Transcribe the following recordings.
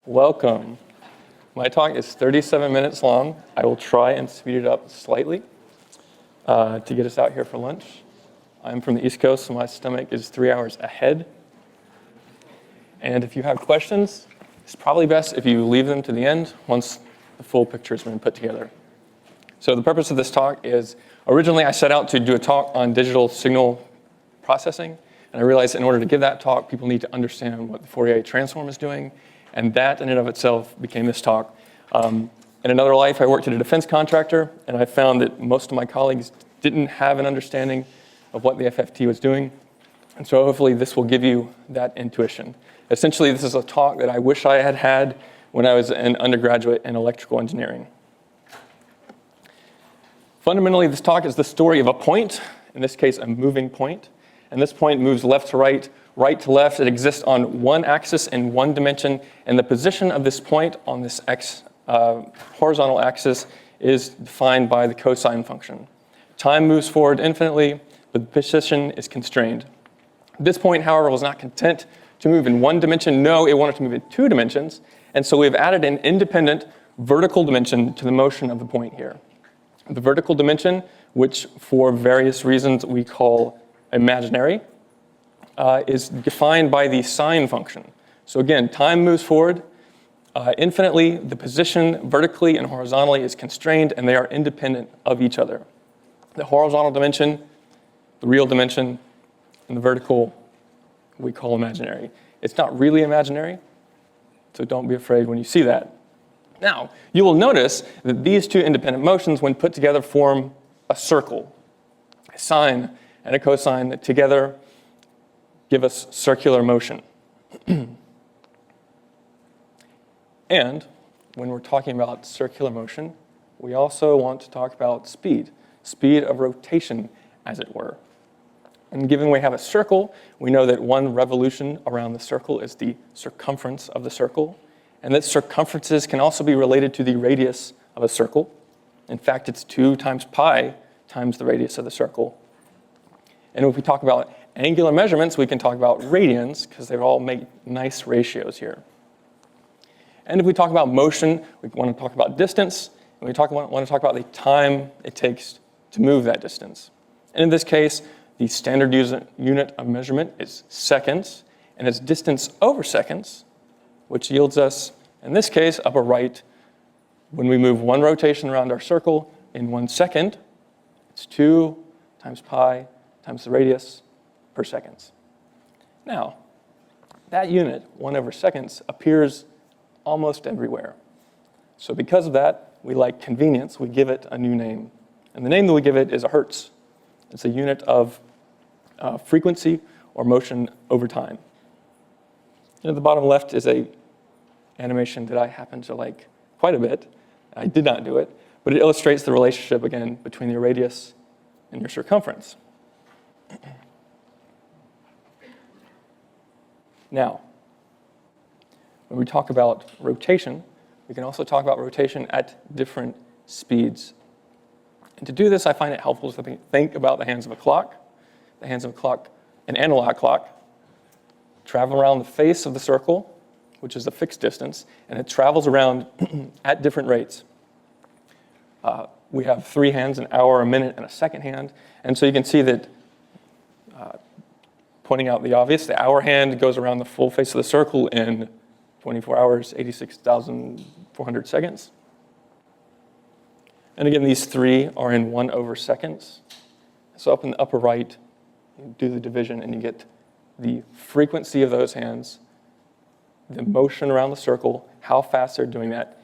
Welcome. My talk is 37 minutes long. I will try and speed it up slightly to get us out here for lunch. I'm from the East Coast, so my stomach is 3 hours ahead. And if you have questions, it's probably best if you leave them to the end once the full picture has been put together. So the purpose of this talk is, originally I set out to do a talk on digital signal processing, and I realized in order to give that talk, people need to understand what the Fourier transform is doing, and that in and of itself became this talk. In another life, I worked at a defense contractor, and I found that most of my colleagues didn't have an understanding of what the FFT was doing, and so hopefully this will give you that intuition. Essentially, this is a talk that I wish I had had when I was an undergraduate in electrical engineering. Fundamentally, this talk is the story of a point, in this case, a moving point. And this point moves left to right, right to left. It exists on one axis in one dimension. And the position of this point on this horizontal axis is defined by the cosine function. Time moves forward infinitely, but the position is constrained. This point, however, was not content to move in one dimension. No, it wanted to move in two dimensions. And so we've added an independent vertical dimension to the motion of the point here. The vertical dimension, which for various reasons we call imaginary, is defined by the sine function. So again, time moves forward infinitely. The position vertically and horizontally is constrained, and they are independent of each other. The horizontal dimension, the real dimension, and the vertical we call imaginary. It's not really imaginary, so don't be afraid when you see that. Now, you will notice that these two independent motions, when put together, form a circle. A sine and a cosine that together give us circular motion. And when we're talking about circular motion, we also want to talk about speed of rotation, as it were. And given we have a circle, we know that one revolution around the circle is the circumference of the circle. And that circumferences can also be related to the radius of a circle. In fact, it's 2 times pi times the radius of the circle. And if we talk about angular measurements, we can talk about radians, because they all make nice ratios here. And if we talk about motion, we want to talk about distance, and we want to talk about the time it takes to move that distance. And in this case, the standard unit of measurement is seconds, and it's distance over seconds, which yields us, in this case, upper right, when we move one rotation around our circle in 1 second, it's 2 times pi times the radius per seconds. Now, that unit, 1 over seconds, appears almost everywhere. So because of that, we like convenience, we give it a new name. And the name that we give it is a hertz. It's a unit of frequency or motion over time. And at the bottom left is a animation that I happen to like quite a bit. I did not do it, but it illustrates the relationship, again, between your radius and your circumference. Now, when we talk about rotation, we can also talk about rotation at different speeds. And to do this, I find it helpful to think about the hands of a clock. The hands of a clock, an analog clock, travel around the face of the circle, which is a fixed distance, and it travels around at different rates. We have 3 hands, an hour, a minute, and a second hand. And so you can see that, pointing out the obvious, the hour hand goes around the full face of the circle in 24 hours, 86,400 seconds. And again, these 3 are in 1 over seconds. So up in the upper right, you do the division, and you get the frequency of those hands, the motion around the circle, how fast they're doing that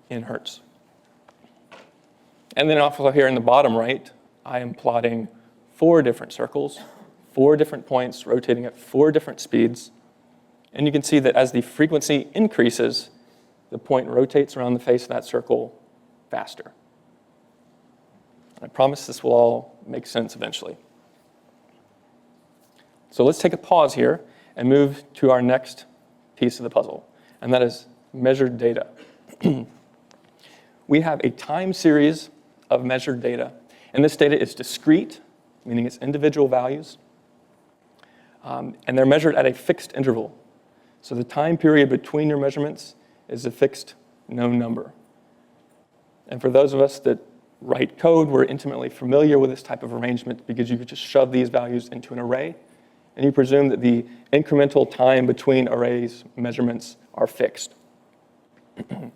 in hertz. And then also here in the bottom right, I am plotting 4 different circles, 4 different points rotating at 4 different speeds. And you can see that as the frequency increases, the point rotates around the face of that circle faster. I promise this will all make sense eventually. So let's take a pause here and move to our next piece of the puzzle, and that is measured data. We have a time series of measured data, and this data is discrete, meaning it's individual values, and they're measured at a fixed interval. So the time period between your measurements is a fixed known number. And for those of us that write code, we're intimately familiar with this type of arrangement because you could just shove these values into an array, and you presume that the incremental time between arrays measurements are fixed. And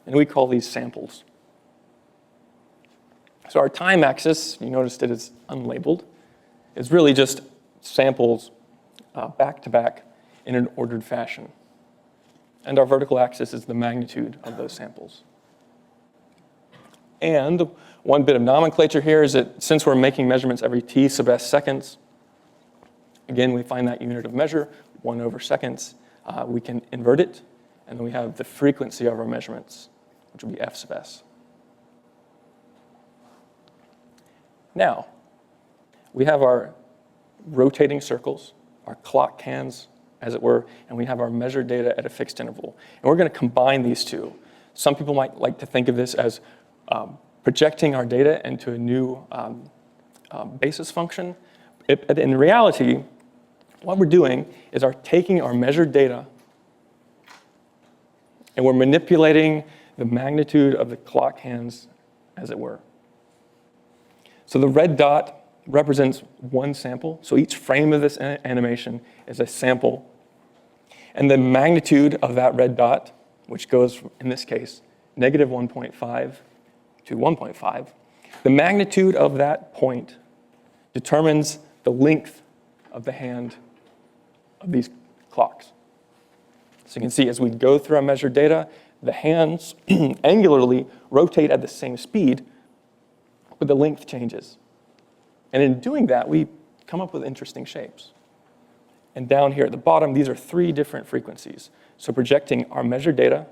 we call these samples. So our time axis, you noticed it is unlabeled, is really just samples back to back in an ordered fashion. And our vertical axis is the magnitude of those samples. And one bit of nomenclature here is that since we're making measurements every t sub s seconds, again, we find that unit of measure, 1/seconds. We can invert it, and then we have the frequency of our measurements, which would be f sub s. Now, we have our rotating circles, our clock hands, as it were, and we have our measured data at a fixed interval. And we're going to combine these two. Some people might like to think of this as projecting our data into a new basis function. In reality, what we're doing is taking our measured data and we're manipulating the magnitude of the clock hands, as it were. So the red dot represents one sample. So each frame of this animation is a sample. And the magnitude of that red dot, which goes, in this case, negative 1.5 to 1.5, the magnitude of that point determines the length of the hand of these clocks. So you can see as we go through our measured data, the hands angularly rotate at the same speed, but the length changes. And in doing that, we come up with interesting shapes. And down here at the bottom, these are 3 different frequencies. So projecting our measured data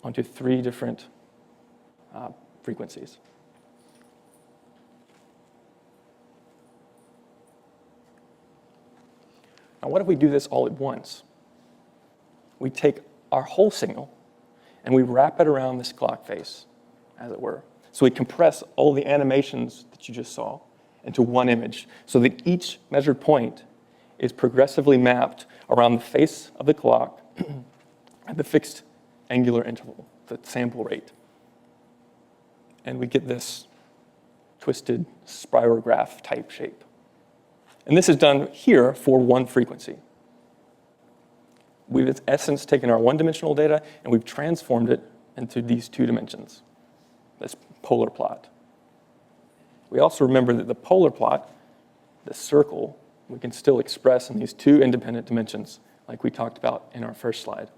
onto 3 different frequencies. Now, what if we do this all at once? We take our whole signal and we wrap it around this clock face, as it were. So we compress all the animations that you just saw into one image so that each measured point is progressively mapped around the face of the clock at the fixed angular interval, the sample rate. And we get this twisted spirograph type shape. And this is done here for one frequency. We've, in essence, taken our one-dimensional data and we've transformed it into these 2 dimensions, this polar plot. We also remember that the polar plot, the circle, we can still express in these 2 independent dimensions, like we talked about in our first slide.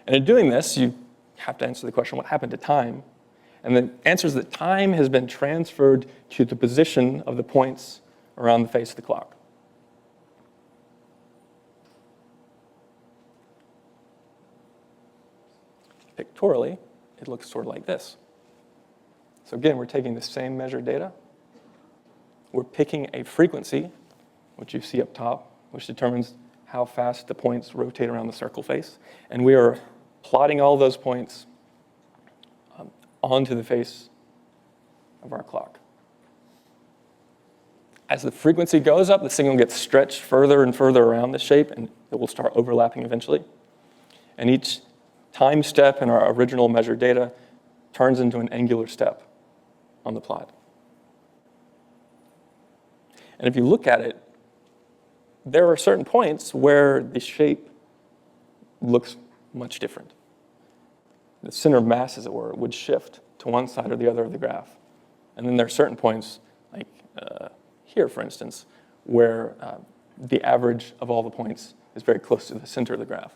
And in doing this, you have to answer the question, what happened to time? And the answer is that time has been transferred to the position of the points around the face of the clock. Pictorially, it looks sort of like this. So again, we're taking the same measured data. We're picking a frequency, which you see up top, which determines how fast the points rotate around the circle face. And we are plotting all those points onto the face of our clock. As the frequency goes up, the signal gets stretched further and further around the shape, and it will start overlapping eventually. And each time step in our original measured data turns into an angular step on the plot. And if you look at it, there are certain points where the shape looks much different. The center of mass, as it were, would shift to one side or the other of the graph. And then there are certain points, like here, for instance, where the average of all the points is very close to the center of the graph.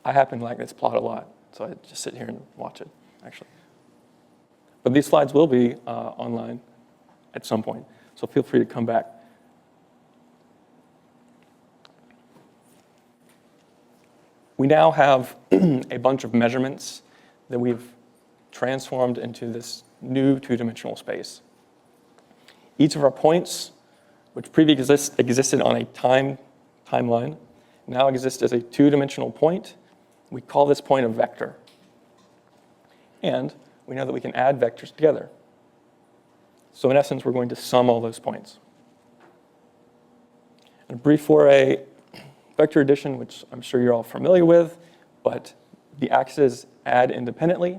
I happen to like this plot a lot, so I just sit here and watch it, actually. But these slides will be online at some point, so feel free to come back. We now have a bunch of measurements that we've transformed into this new 2-dimensional space. Each of our points, which previously existed on a timeline, now exist as a 2-dimensional point. We call this point a vector. And we know that we can add vectors together. So in essence, we're going to sum all those points. And a brief Fourier vector addition, which I'm sure you're all familiar with, but the axes add independently,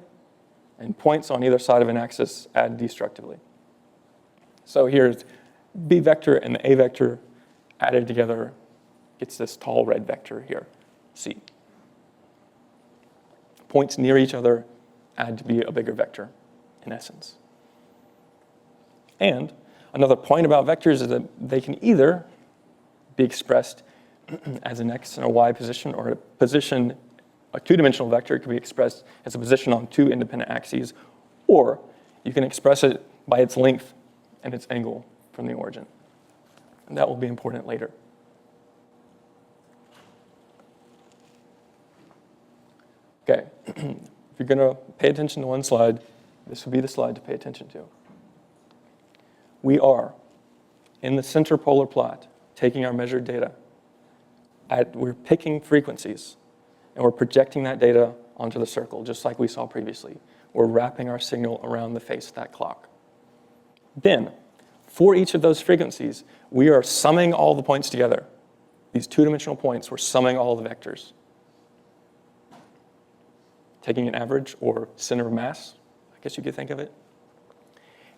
and points on either side of an axis add destructively. So here's B vector and the A vector added together gets this tall red vector here, C. Points near each other add to be a bigger vector, in essence. And another point about vectors is that they can either be expressed as an x and a y position, or a two-dimensional vector could be expressed as a position on two independent axes, or you can express it by its length and its angle from the origin. And that will be important later. Okay, if you're going to pay attention to one slide, this would be the slide to pay attention to. We are, in the center polar plot, taking our measured data. We're picking frequencies, and we're projecting that data onto the circle, just like we saw previously. We're wrapping our signal around the face of that clock. Then, for each of those frequencies, we are summing all the points together. These two-dimensional points, we're summing all the vectors. Taking an average, or center of mass, I guess you could think of it.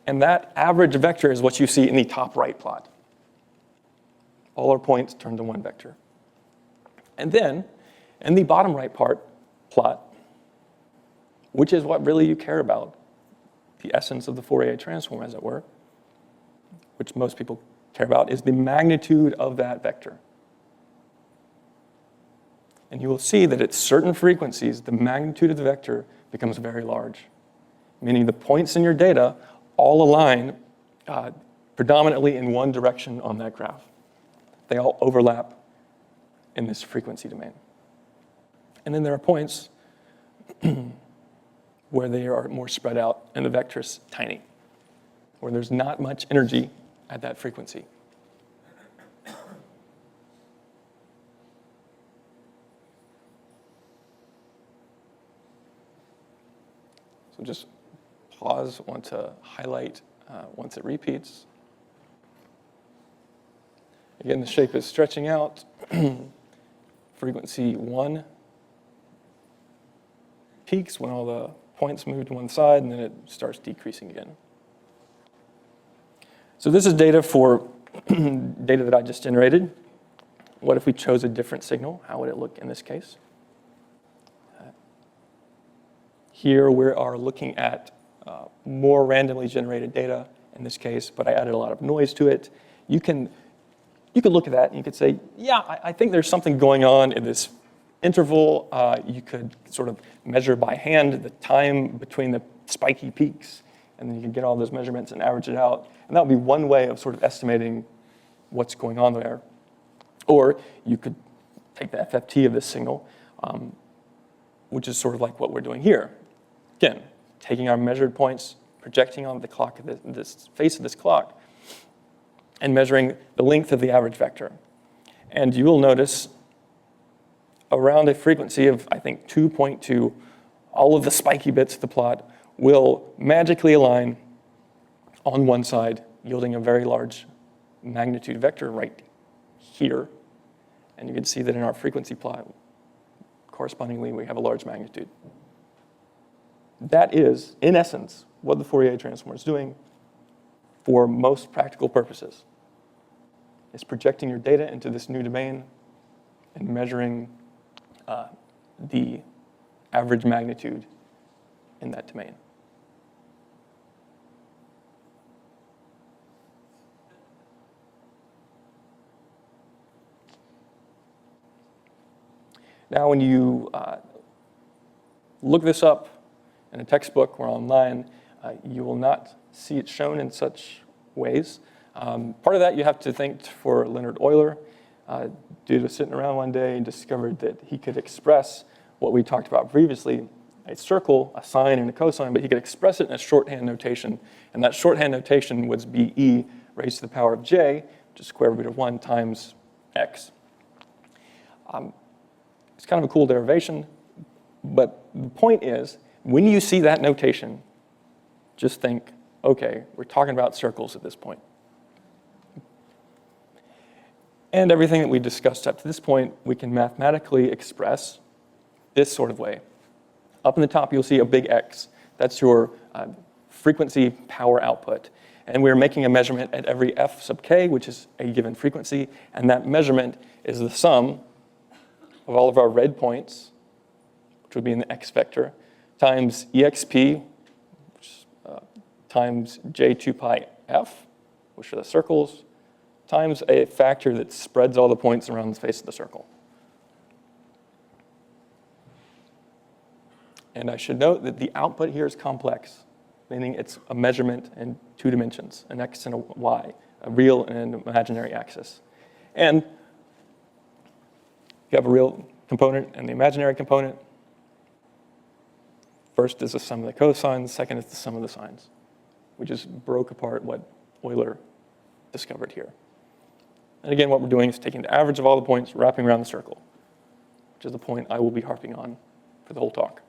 And that average vector is what you see in the top right plot. All our points turn to one vector. And then, in the bottom right plot, which is what really you care about, the essence of the Fourier transform, as it were, which most people care about, is the magnitude of that vector. And you will see that at certain frequencies, the magnitude of the vector becomes very large, meaning the points in your data all align predominantly in one direction on that graph. They all overlap in this frequency domain. And then there are points where they are more spread out and the vector's tiny, where there's not much energy at that frequency. So just pause, want to highlight once it repeats. Again, the shape is stretching out. Frequency 1 peaks when all the points move to one side, and then it starts decreasing again. So this is data for data that I just generated. What if we chose a different signal? How would it look in this case? Here we are looking at more randomly generated data in this case, but I added a lot of noise to it. You could look at that and you could say, yeah, I think there's something going on in this interval. You could sort of measure by hand the time between the spiky peaks, and then you can get all those measurements and average it out. And that would be one way of sort of estimating what's going on there. Or you could take the FFT of this signal, which is sort of like what we're doing here. Again, taking our measured points, projecting on the clock, this face of this clock, and measuring the length of the average vector. And you will notice around a frequency of, I think, 2.2, all of the spiky bits of the plot will magically align on one side, yielding a very large magnitude vector right here. And you can see that in our frequency plot, correspondingly, we have a large magnitude. That is, in essence, what the Fourier transform is doing for most practical purposes. It's projecting your data into this new domain and measuring the average magnitude in that domain. Now, when you look this up in a textbook or online, you will not see it shown in such ways. Part of that you have to thank for Leonard Euler. Dude was sitting around one day and discovered that he could express what we talked about previously, a circle, a sine, and a cosine, but he could express it in a shorthand notation. And that shorthand notation was BE raised to the power of j, which is square root of 1 times x. It's kind of a cool derivation, but the point is, when you see that notation, just think, okay, we're talking about circles at this point. And everything that we've discussed up to this point, we can mathematically express this sort of way. Up in the top, you'll see a big X. That's your frequency power output. And we're making a measurement at every f sub k, which is a given frequency. And that measurement is the sum of all of our red points, which would be in the x vector, times exp, which is, times j2 pi f, which are the circles, times a factor that spreads all the points around the face of the circle. And I should note that the output here is complex, meaning it's a measurement in 2 dimensions, an x and a y, a real and an imaginary axis. And you have a real component and the imaginary component. First is the sum of the cosines, second is the sum of the sines. We just broke apart what Euler discovered here. And again, what we're doing is taking the average of all the points, wrapping around the circle, which is the point I will be harping on for the whole talk.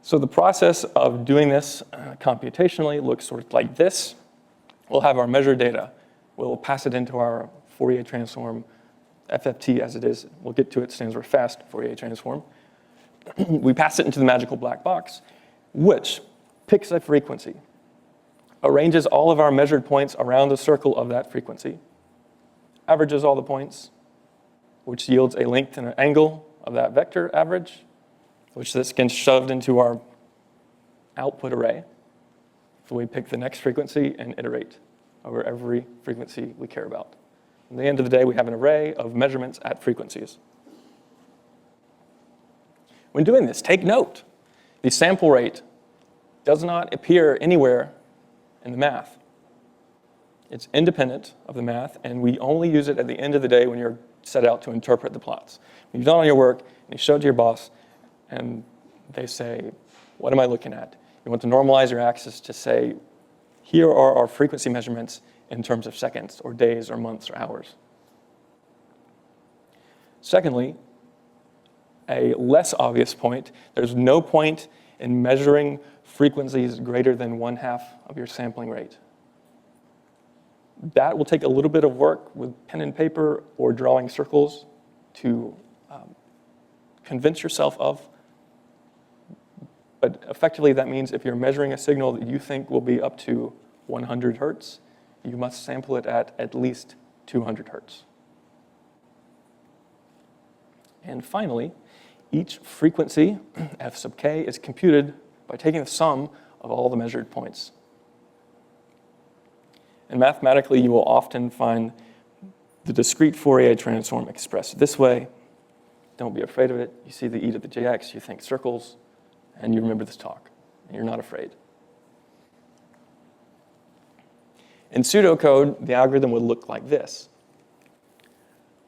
So the process of doing this computationally looks sort of like this. We'll have our measured data. We'll pass it into our Fourier transform, FFT as it is. We'll get to it, stands for fast Fourier transform. We pass it into the magical black box, which picks a frequency, arranges all of our measured points around the circle of that frequency, averages all the points, which yields a length and an angle of that vector average, which this gets shoved into our output array. So we pick the next frequency and iterate over every frequency we care about. At the end of the day, we have an array of measurements at frequencies. When doing this, take note. The sample rate does not appear anywhere in the math. It's independent of the math, and we only use it at the end of the day when you're set out to interpret the plots. When you've done all your work, and you show it to your boss, and they say, what am I looking at? You want to normalize your axis to say, here are our frequency measurements in terms of seconds, or days, or months, or hours. Secondly, a less obvious point, there's no point in measuring frequencies greater than 1/2 of your sampling rate. That will take a little bit of work with pen and paper or drawing circles to convince yourself of. But effectively, that means if you're measuring a signal that you think will be up to 100 hertz, you must sample it at least 200 hertz. And finally, each frequency, f sub k, is computed by taking the sum of all the measured points. And mathematically, you will often find the discrete Fourier transform expressed this way. Don't be afraid of it. You see the e to the jx, you think circles, and you remember this talk, and you're not afraid. In pseudocode, the algorithm would look like this.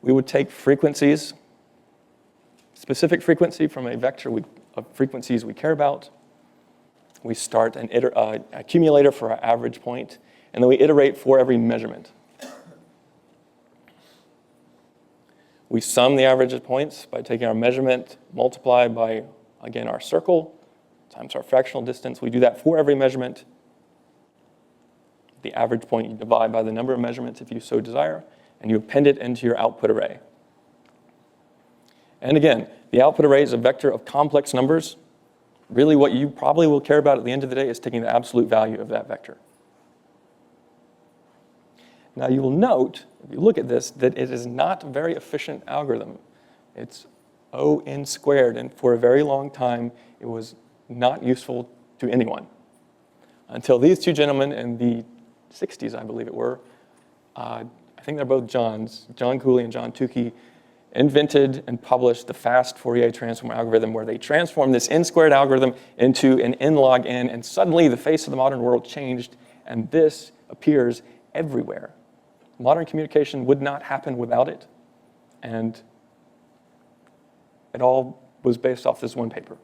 We would take frequencies, specific frequency from a vector of frequencies we care about. We start an accumulator for our average point, and then we iterate for every measurement. We sum the average of points by taking our measurement multiplied by, again, our circle times our fractional distance. We do that for every measurement. The average point you divide by the number of measurements if you so desire, and you append it into your output array. And again, the output array is a vector of complex numbers. Really what you probably will care about at the end of the day is taking the absolute value of that vector. Now you will note, if you look at this, that it is not a very efficient algorithm. It's O(n) squared, and for a very long time, it was not useful to anyone. Until these two gentlemen in the 60s, I believe it were, I think they're both Johns, John Cooley and John Tukey, invented and published the fast Fourier transform algorithm, where they transformed this n-squared algorithm into an n log n, and suddenly the face of the modern world changed, and this appears everywhere. Modern communication would not happen without it, and it all was based off this one paper.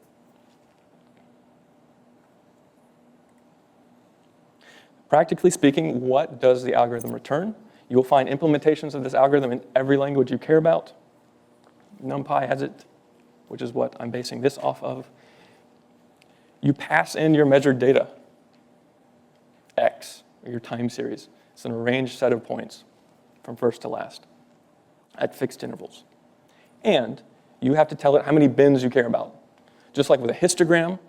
Practically speaking, what does the algorithm return? You will find implementations of this algorithm in every language you care about. NumPy has it, which is what I'm basing this off of. You pass in your measured data, X, or your time series. It's an arranged set of points from first to last at fixed intervals. And you have to tell it how many bins you care about. Just like with a histogram,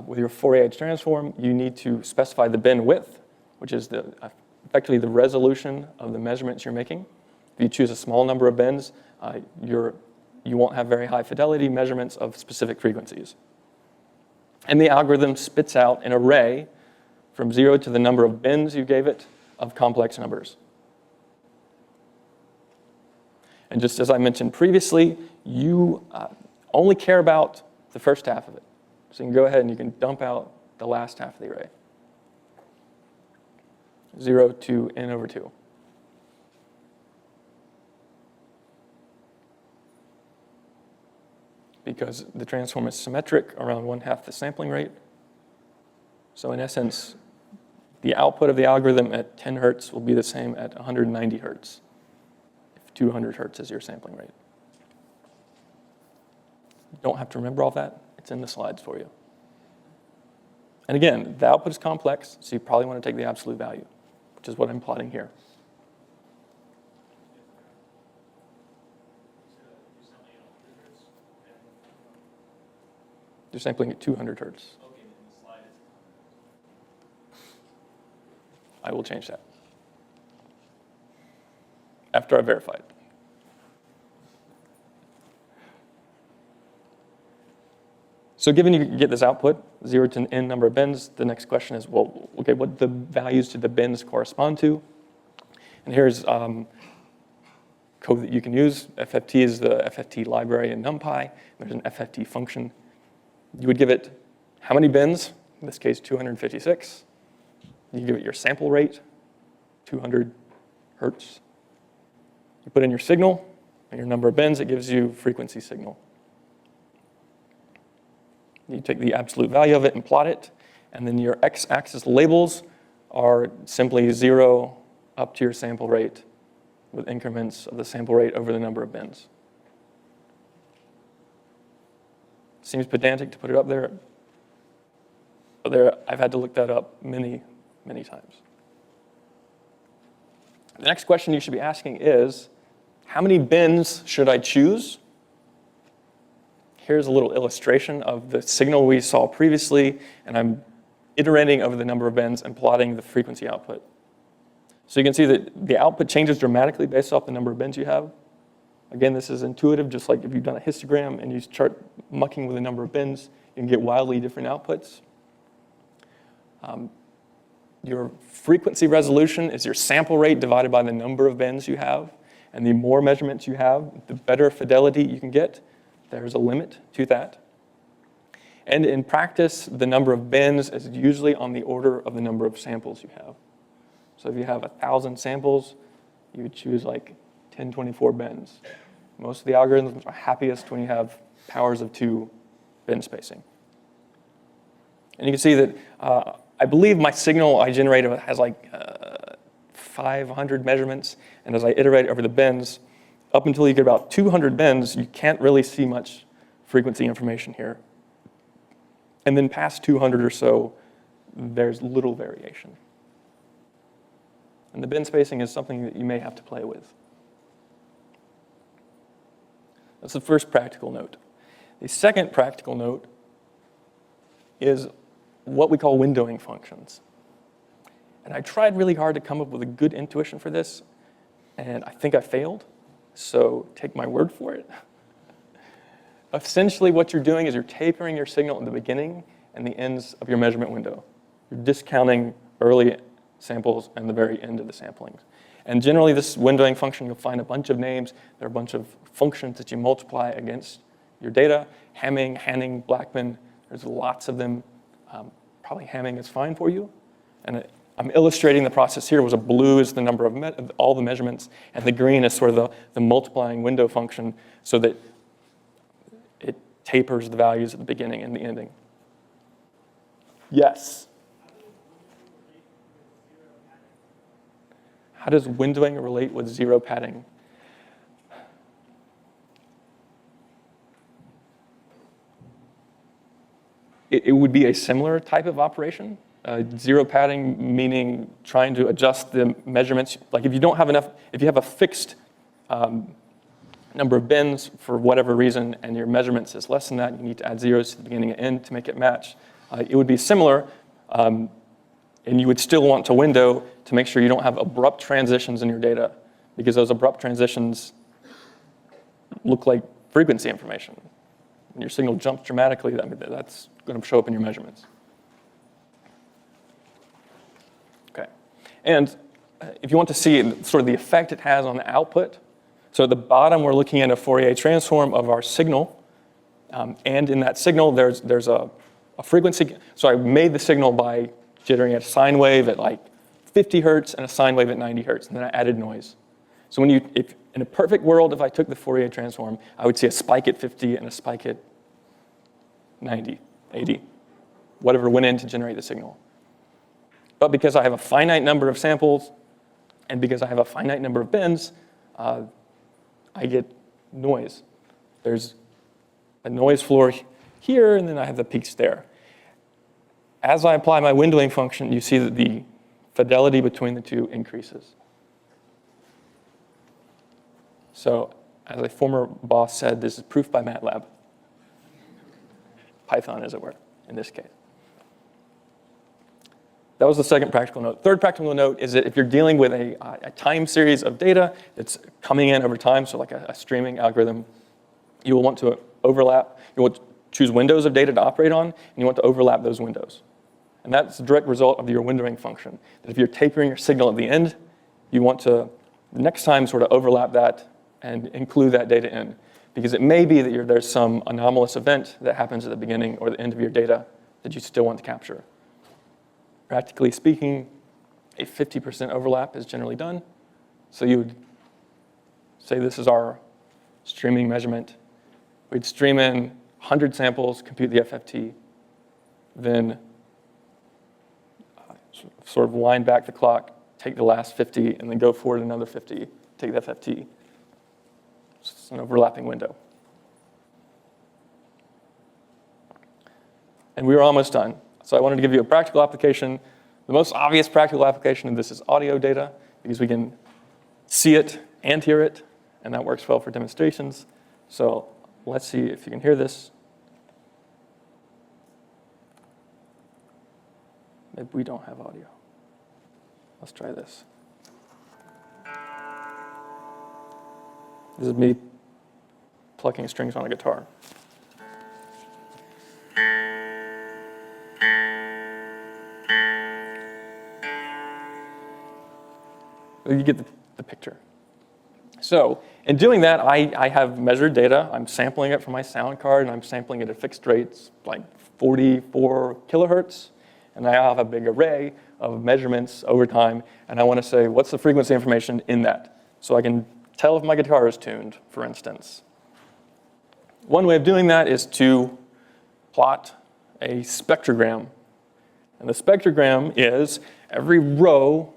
with your Fourier transform, you need to specify the bin width, which is effectively the resolution of the measurements you're making. If you choose a small number of bins, you won't have very high fidelity measurements of specific frequencies. And the algorithm spits out an array from 0 to the number of bins you gave it of complex numbers. And just as I mentioned previously, you only care about the first half of it. So you can go ahead and you can dump out the last half of the array. 0 to n over 2. Because the transform is symmetric around 1/2 the sampling rate. So in essence, the output of the algorithm at 10 hertz will be the same at 190 hertz, if 200 hertz is your sampling rate. You don't have to remember all that. It's in the slides for you. And again, the output is complex, so you probably want to take the absolute value, which is what I'm plotting here. You're sampling at 200 hertz. I will change that after I verify it. So given you get this output, 0 to n number of bins, the next question is, well, okay, what the values to the bins correspond to? And here's code that you can use. FFT is the FFT library in NumPy. There's an FFT function. You would give it how many bins, in this case 256. You give it your sample rate, 200 hertz. You put in your signal and your number of bins, it gives you frequency signal. You take the absolute value of it and plot it, and then your x-axis labels are simply 0 up to your sample rate with increments of the sample rate over the number of bins. Seems pedantic to put it up there, but I've had to look that up many, many times. The next question you should be asking is, how many bins should I choose? Here's a little illustration of the signal we saw previously, and I'm iterating over the number of bins and plotting the frequency output. So you can see that the output changes dramatically based off the number of bins you have. Again, this is intuitive, just like if you've done a histogram and you start mucking with the number of bins, you can get wildly different outputs. Your frequency resolution is your sample rate divided by the number of bins you have. And the more measurements you have, the better fidelity you can get. There's a limit to that. And in practice, the number of bins is usually on the order of the number of samples you have. So if you have 1,000 samples, you would choose like 1024 bins. Most of the algorithms are happiest when you have powers of 2 bin spacing. And you can see that I believe my signal I generated has like 500 measurements, and as I iterate over the bins, up until you get about 200 bins, you can't really see much frequency information here. And then past 200 or so, there's little variation. And the bin spacing is something that you may have to play with. That's the first practical note. The second practical note is what we call windowing functions. And I tried really hard to come up with a good intuition for this, and I think I failed, so take my word for it. Essentially, what you're doing is you're tapering your signal in the beginning and the ends of your measurement window. You're discounting early samples and the very end of the samplings. And generally, this windowing function, you'll find a bunch of names. There are a bunch of functions that you multiply against your data. Hamming, Hanning, Blackman, there's lots of them. Probably Hamming is fine for you. And I'm illustrating the process here. Was blue is the number of all the measurements, and the green is sort of the multiplying window function so that it tapers the values at the beginning and the ending. Yes? How does windowing relate with zero padding? It would be a similar type of operation. Zero padding meaning trying to adjust the measurements. Like if you don't have enough, if you have a fixed number of bins for whatever reason and your measurements is less than that, you need to add zeros to the beginning and end to make it match. It would be similar, and you would still want to window to make sure you don't have abrupt transitions in your data, because those abrupt transitions look like frequency information. When your signal jumps dramatically, that's going to show up in your measurements. Okay, and if you want to see sort of the effect it has on the output, so at the bottom we're looking at a Fourier transform of our signal, and in that signal there's a frequency. So I made the signal by jittering a sine wave at like 50 hertz and a sine wave at 90 hertz, and then I added noise. So if in a perfect world, if I took the Fourier transform, I would see a spike at 50 and a spike at 90, 80, whatever went in to generate the signal. But because I have a finite number of samples, and because I have a finite number of bins, I get noise. There's a noise floor here, and then I have the peaks there. As I apply my windowing function, you see that the fidelity between the two increases. So, as a former boss said, this is proof by MATLAB. Python, as it were, in this case. That was the second practical note. Third practical note is that if you're dealing with a time series of data that's coming in over time, so like a streaming algorithm, you will want to overlap. You want to choose windows of data to operate on, and you want to overlap those windows. And that's the direct result of your windowing function. That if you're tapering your signal at the end, you want to next time sort of overlap that and include that data in. Because it may be that there's some anomalous event that happens at the beginning or the end of your data that you still want to capture. Practically speaking, a 50% overlap is generally done. So you would say this is our streaming measurement. We'd stream in 100 samples, compute the FFT, then sort of wind back the clock, take the last 50, and then go forward another 50, take the FFT. It's an overlapping window. And we were almost done. So I wanted to give you a practical application. The most obvious practical application of this is audio data, because we can see it and hear it, and that works well for demonstrations. So let's see if you can hear this. Maybe we don't have audio. Let's try this. This is me plucking strings on a guitar. You get the picture. So in doing that, I have measured data. I'm sampling it from my sound card, and I'm sampling it at fixed rates, like 44 kilohertz. And I have a big array of measurements over time, and I want to say, what's the frequency information in that? So I can tell if my guitar is tuned, for instance. One way of doing that is to plot a spectrogram. And the spectrogram is every row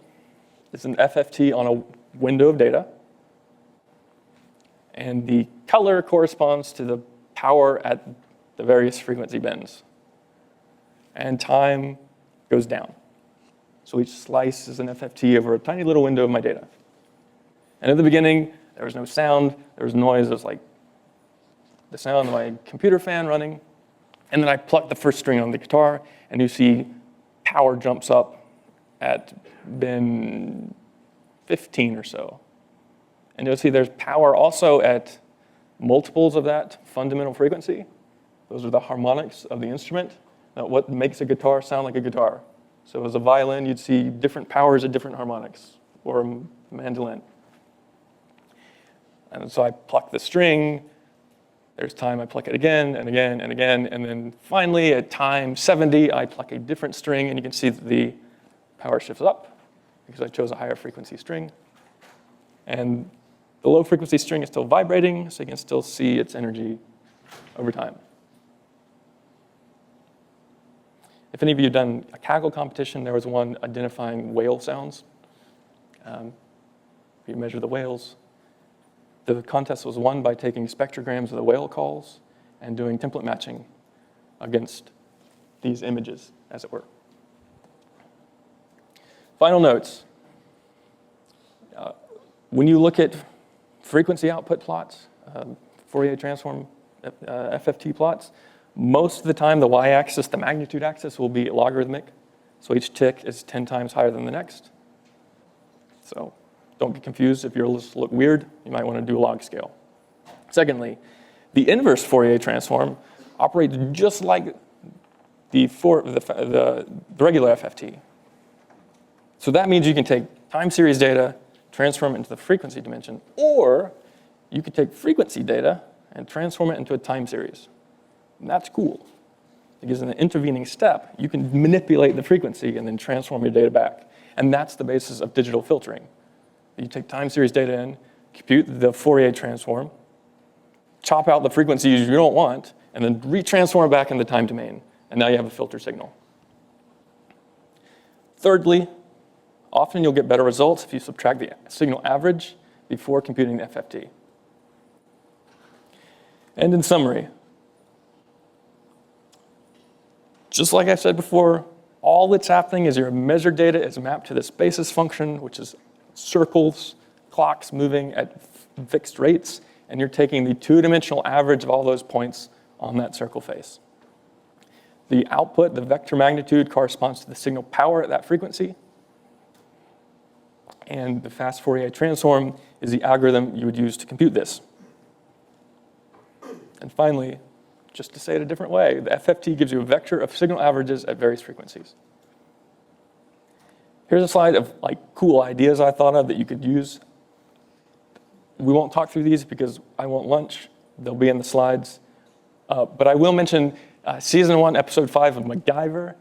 is an FFT on a window of data. And the color corresponds to the power at the various frequency bins. And time goes down. So each slice is an FFT over a tiny little window of my data. And at the beginning, there was no sound, there was noise. It was like the sound of my computer fan running. And then I plucked the first string on the guitar, and you see power jumps up at bin 15 or so. And you'll see there's power also at multiples of that fundamental frequency. Those are the harmonics of the instrument. Now, what makes a guitar sound like a guitar? So as a violin, you'd see different powers at different harmonics, or a mandolin. And so I pluck the string, there's time, I pluck it again and again and again, and then finally at time 70, I pluck a different string, and you can see that the power shifts up because I chose a higher frequency string. And the low frequency string is still vibrating, so you can still see its energy over time. If any of you have done a cackle competition, there was one identifying whale sounds. You measure the whales. The contest was won by taking spectrograms of the whale calls and doing template matching against these images, as it were. Final notes. When you look at frequency output plots, Fourier transform FFT plots, most of the time the y-axis, the magnitude axis, will be logarithmic. So each tick is 10 times higher than the next. So don't get confused. If your lists look weird, you might want to do a log scale. Secondly, the inverse Fourier transform operates just like the regular FFT. So that means you can take time series data, transform it into the frequency dimension, or you could take frequency data and transform it into a time series. And that's cool, because in the intervening step, you can manipulate the frequency and then transform your data back. And that's the basis of digital filtering. You take time series data in, compute the Fourier transform, chop out the frequencies you don't want, and then retransform it back in the time domain. And now you have a filter signal. Thirdly, often you'll get better results if you subtract the signal average before computing the FFT. And in summary, just like I said before, all that's happening is your measured data is mapped to this basis function, which is circles, clocks moving at fixed rates, and you're taking the two-dimensional average of all those points on that circle face. The output, the vector magnitude, corresponds to the signal power at that frequency. And the fast Fourier transform is the algorithm you would use to compute this. And finally, just to say it a different way, the FFT gives you a vector of signal averages at various frequencies. Here's a slide of cool ideas I thought of that you could use. We won't talk through these because I want lunch. They'll be in the slides. But I will mention season 1, episode 5 of MacGyver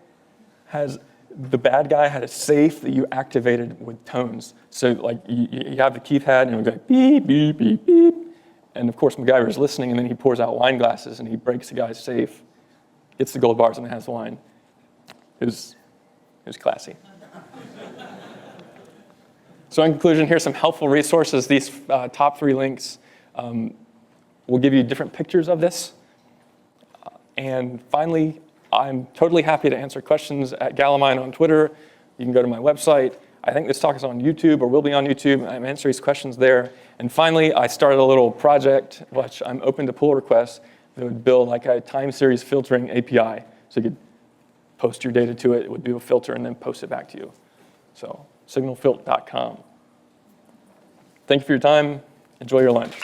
has the bad guy had a safe that you activated with tones. So you have the keypad and it would go beep, beep, beep, beep. And of course, MacGyver's listening, and then he pours out wine glasses, and he breaks the guy's safe, gets the gold bars, and has wine. It was classy. So in conclusion, here's some helpful resources. These top 3 links will give you different pictures of this. And finally, I'm totally happy to answer questions at Galamine on Twitter. You can go to my website. I think this talk is on YouTube or will be on YouTube. I'm answering these questions there. And finally, I started a little project, which I'm open to pull requests, that would build a time series filtering API. So you could post your data to it, it would do a filter, and then post it back to you. So signalfilt.com. Thank you for your time. Enjoy your lunch.